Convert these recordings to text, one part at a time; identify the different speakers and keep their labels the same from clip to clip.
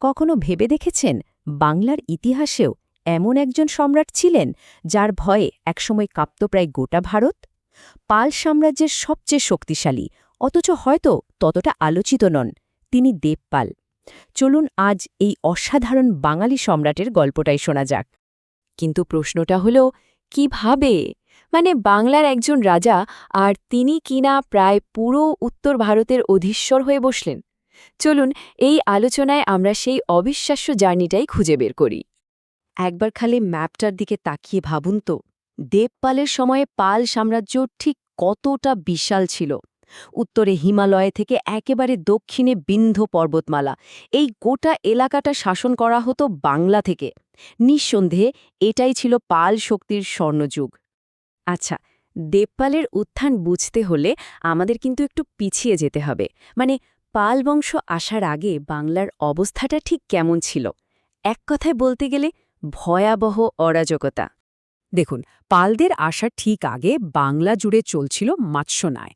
Speaker 1: কখনো ভেবে দেখেছেন বাংলার ইতিহাসেও এমন একজন সম্রাট ছিলেন যার ভয়ে একসময় কাঁপত প্রায় গোটা ভারত? পাল সাম্রাজ্যের সবচেয়ে শক্তিশালী অথচ হয়তো ততটা আলোচিত নন, তিনি দেবপাল। চলুন আজ এই অসাধারণ বাঙালি সম্রাটের গল্পটাই শোনা যাক। কিন্তু প্রশ্নটা হলো, কিভাবে? বাংলার একজন রাজা, আর তিনি কিনা প্রায় পুরো উত্তর ভারতের অধীশ্বর হয়ে বসলেন। চলুন এই আলোচনায় আমরা সেই অবিশ্বাস্য জার্নিটাই খুঁজে বের করি। একবার খালি ম্যাপটার দিকে তাকিয়ে ভাবুন তো, দেবপালের সময়ে পাল সাম্রাজ্য ঠিক কতটা বিশাল ছিল। উত্তরে হিমালয় থেকে একেবারে দক্ষিণে বিন্ধ্য পর্বতমালা, এই গোটা এলাকাটা শাসন করা হতো বাংলা থেকে। নিঃসন্দেহে এটাই ছিল পাল শক্তির স্বর্ণযুগ। আচ্ছা, দেবপালের উত্থান বুঝতে হলে আমাদের কিন্তু একটু পিছিয়ে যেতে হবে। পাল বংশ আসার আগে বাংলার অবস্থাটা ঠিক কেমন ছিল? এক কথায় বলতে গেলে ভয়াবহ অরাজকতা।
Speaker 2: দেখুন, পালদের আসার ঠিক আগে বাংলা জুড়ে চলছিল মাৎস্যন্যায়,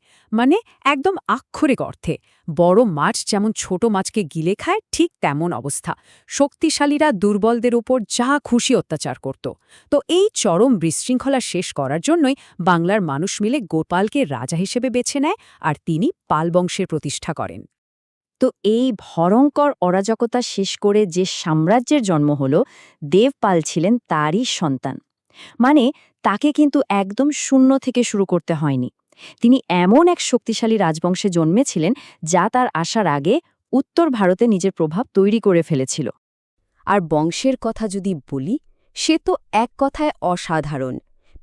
Speaker 2: একদম আক্ষরিক অর্থে। বড় মাছ যেমন ছোট মাছকে গিলে খায়, ঠিক তেমন অবস্থা। শক্তিশালীরা দুর্বলদের উপর যা খুশি অত্যাচার করত। তো এই চরম বিশৃঙ্খলা শেষ করার জন্যই বাংলার মানুষ মিলে গোপালকে রাজা হিসেবে বেছে নেয়, আর তিনি পাল বংশের প্রতিষ্ঠা করেন।
Speaker 1: তো এই ভয়ঙ্কর অরাজকতা শেষ করে যে সাম্রাজ্যের জন্ম হল, দেবপাল ছিলেন তারই সন্তান। তাকে কিন্তু একদম শূন্য থেকে শুরু করতে হয়নি। তিনি এমন এক শক্তিশালী রাজবংশে জন্মেছিলেন যা তার আসার আগে উত্তর ভারতে নিজের প্রভাব তৈরি করে ফেলেছিল। আর বংশের কথা যদি বলি, সে তো এক কথায় অসাধারণ।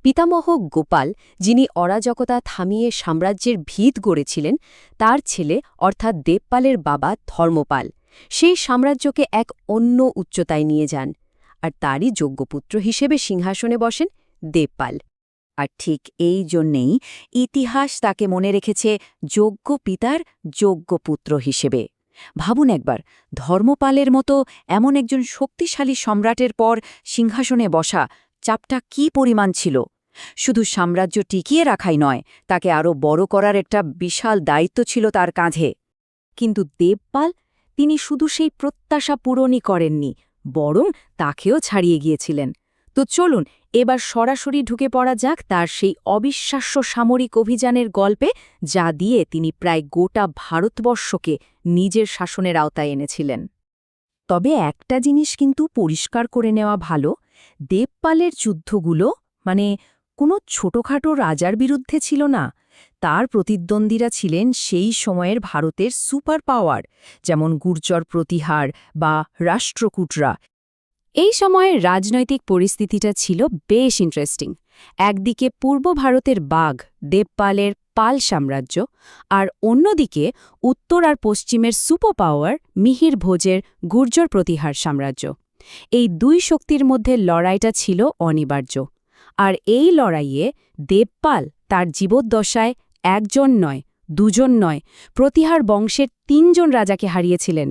Speaker 1: পিতামহ গোপাল, যিনি অরাজকতা থামিয়ে সাম্রাজ্যের ভিত গড়েছিলেন, তার ছেলে অর্থাৎ দেবপালের বাবা ধর্মপাল সেই সাম্রাজ্যকে এক অন্য উচ্চতায় নিয়ে যান, আর তারই যোগ্য পুত্র হিসেবে সিংহাসনে বসেন দেবপাল। আর ঠিক এই জন্যেই ইতিহাস তাকে মনে রেখেছে যোগ্য পিতার যোগ্য পুত্র হিসেবে। ভাবুন একবার, ধর্মপালের মতো এমন একজন শক্তিশালী সম্রাটের পর সিংহাসনে বসা, চাপটা কী পরিমাণ ছিল! শুধু সাম্রাজ্য টিকিয়ে রাখাই নয়, তাকে আরও বড় করার একটা বিশাল দায়িত্ব ছিল তার কাঁধে। কিন্তু দেবপাল, তিনি শুধু সেই প্রত্যাশা পূরণই করেননি, বরং তাকেও ছাড়িয়ে গিয়েছিলেন। তো চলুন এবার সরাসরি ঢুকে পড়া যাক তার সেই অবিশ্বাস্য সামরিক অভিযানের গল্পে, যা দিয়ে তিনি প্রায় গোটা ভারতবর্ষকে নিজের শাসনের আওতায় এনেছিলেন। তবে একটা জিনিস কিন্তু পরিষ্কার করে নেওয়া ভালো, দেবপালের যুদ্ধগুলো কোনো ছোটখাটো রাজার বিরুদ্ধে ছিল না। তার প্রতিদ্বন্দ্বীরা ছিলেন সেই সময়ের ভারতের সুপার পাওয়ার, যেমন গুর্জর প্রতিহার বা রাষ্ট্রকূটরা। এই সময়ের রাজনৈতিক পরিস্থিতিটা ছিল বেশ ইন্টারেস্টিং। একদিকে পূর্ব ভারতের বাঘ দেবপালের পাল সাম্রাজ্য, আর অন্যদিকে উত্তর আর পশ্চিমের সুপার পাওয়ার মিহির ভোজের গুর্জর প্রতিহার সাম্রাজ্য। এই দুই শক্তির মধ্যে লড়াইটা ছিল অনিবার্য। আর এই লড়াইয়ে দেবপাল তার জীবদ্দশায় একজন নয়, দুজন নয়, প্রতিহার বংশের ৩ জন রাজাকে হারিয়েছিলেন।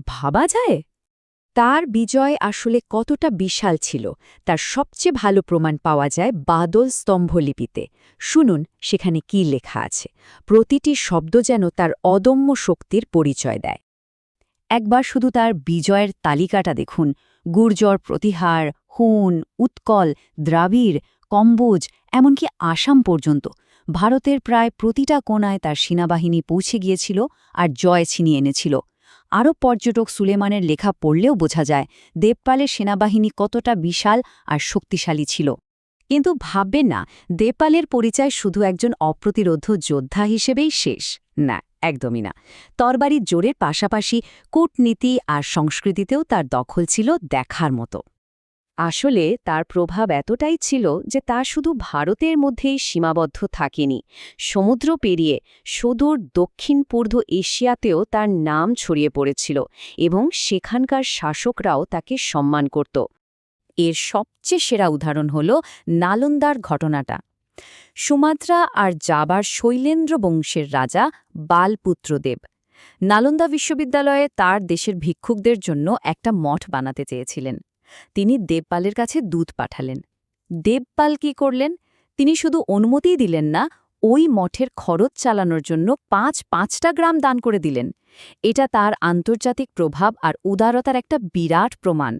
Speaker 1: ভাবা যায় তার বিজয় আসলে কতটা বিশাল ছিল, তার সবচেয়ে ভালো প্রমাণ পাওয়া যায় বাদল স্তম্ভলিপিতে। শুনুন সেখানে কি লেখা আছে। প্রতিটি শব্দ যেন তার অদম্য শক্তির পরিচয় দেয়। একবার শুধু তার বিজয়ের তালিকাটা দেখুন। গুর্জর প্রতিহার, হুন, উৎকল, দ্রাবিড়, কম্বোজ, এমনকি আসাম পর্যন্ত ভারতের প্রায় প্রতিটা কোণায় তার সেনাবাহিনী পৌঁছে গিয়েছিল আর জয় ছিনিয়ে এনেছিল। আরব পর্যটক সুলেমানের লেখা পড়লেও বোঝা যায় দেবপালের সেনাবাহিনী কতটা বিশাল আর শক্তিশালী ছিল। কিন্তু ভাববেন না, দেবপালের পরিচয় শুধু একজন অপ্রতিরোধ যোদ্ধা হিসেবেই শেষ। না, একদমই না। তরবারির জোরের পাশাপাশি কূটনীতি আর সংস্কৃতিতেও তার দখল ছিল দেখার মতো। আসলে তার প্রভাব এতটাই ছিল যে তা শুধু ভারতের মধ্যেই সীমাবদ্ধ থাকেনি। সমুদ্র পেরিয়ে সুদূর দক্ষিণ পূর্ব এশিয়াতেও তার নাম ছড়িয়ে পড়েছিল, এবং সেখানকার শাসকরাও তাকে সম্মান করত। এর সবচেয়ে সেরা উদাহরণ হল নালন্দার ঘটনাটা। সুমাত্রা আর জাবার শৈলেন্দ্র বংশের রাজা বালপুত্রদেব নালন্দা বিশ্ববিদ্যালয়ে তার দেশের ভিক্ষুকদের জন্য একটা মঠ বানাতে চেয়েছিলেন। তিনি দেবপালের কাছে দূত পাঠালেন। দেবপাল কি করলেন? তিনি শুধু অনুমতিই দিলেন না, ওই মঠের খরচ চালানোর জন্য ৫টা গ্রাম দান করে দিলেন। এটা তার আন্তর্জাতিক প্রভাব আর উদারতার একটা বিরাট প্রমাণ।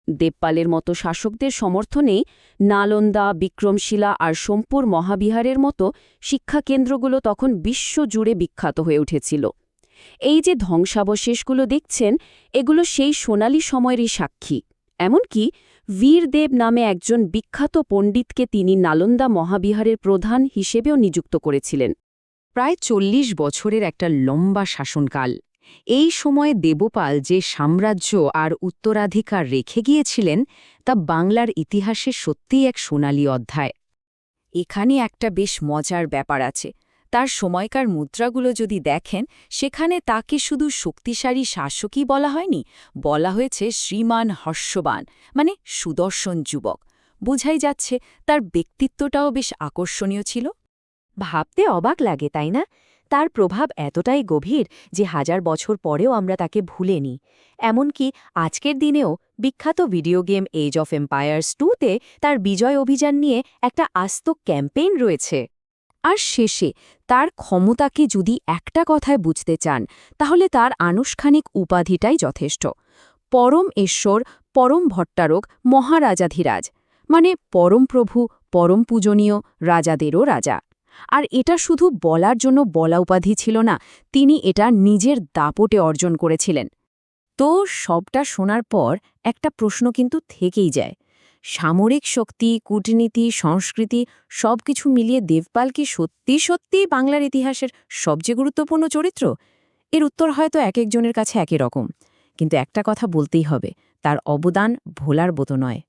Speaker 1: দেবপালের মতো শাসকদের সমর্থনে নালন্দা, বিক্রমশিলা আর সোমপুর মহাবিহারের মতো শিক্ষাকেন্দ্রগুলো তখন বিশ্বজুড়ে বিখ্যাত হয়ে উঠেছিল। এই যে ধ্বংসাবশেষগুলো দেখছেন, এগুলো সেই সোনালী সময়েরই সাক্ষী। এমনকি বীরদেব নামে একজন বিখ্যাত পণ্ডিতকে তিনি নালন্দা মহাবিহারের প্রধান হিসেবেও নিযুক্ত করেছিলেন। প্রায় ৪০ বছরের একটা লম্বা শাসনকাল। এই সময়ে দেবপাল যে সাম্রাজ্য আর উত্তরাধিকার রেখে গিয়েছিলেন তা বাংলার ইতিহাসে সত্যিই এক সোনালী অধ্যায়। এখানে একটা বেশ মজার ব্যাপার আছে। তার সময়কার মুদ্রাগুলো যদি দেখেন, সেখানে তাকে শুধু শক্তিশালী শাসকই বলা হয়নি, বলা হয়েছে শ্রীমান হর্ষবান, মানে সুদর্শন যুবক। বোঝাই যাচ্ছে তার ব্যক্তিত্বটাও বেশ আকর্ষণীয় ছিল। ভাবতে অবাক লাগে, তাই না? তার প্রভাব এতটাই গভীর যে ১০০০ বছর পরেও আমরা তাকে ভুলিনি। এমনকি আজকের দিনেও বিখ্যাত video game Age of Empires 2তে তার বিজয় অভিযান নিয়ে একটা আস্ত ক্যাম্পেইন রয়েছে। আর শেষে তার ক্ষমতাকে যদি একটা কথায় বুঝতে চান, তাহলে তার আনুষ্ঠানিক উপাধিটাই যথেষ্ট। পরম ঈশ্বর, পরম ভট্টারক, মহারাজাধিরাজ, মানে পরম প্রভু, পরম পূজনীয়, রাজাদেরও রাজা। আর এটা শুধু বলার জন্য বলা উপাধি ছিল না, তিনি এটা নিজের দাপটে অর্জন করেছিলেন। তো সবটা শোনার পর একটা প্রশ্ন কিন্তু থেকেই যায়। সামরিক শক্তি, কূটনীতি, সংস্কৃতি সবকিছু মিলিয়ে দেবপাল কি সত্যি সত্যি বাংলার ইতিহাসের সবচেয়ে গুরুত্বপূর্ণ চরিত্র? এর উত্তর হয়তো একেকজনের কাছে একই রকম, কিন্তু একটা কথা বলতেই হবে, তার অবদান ভোলার মতো নয়।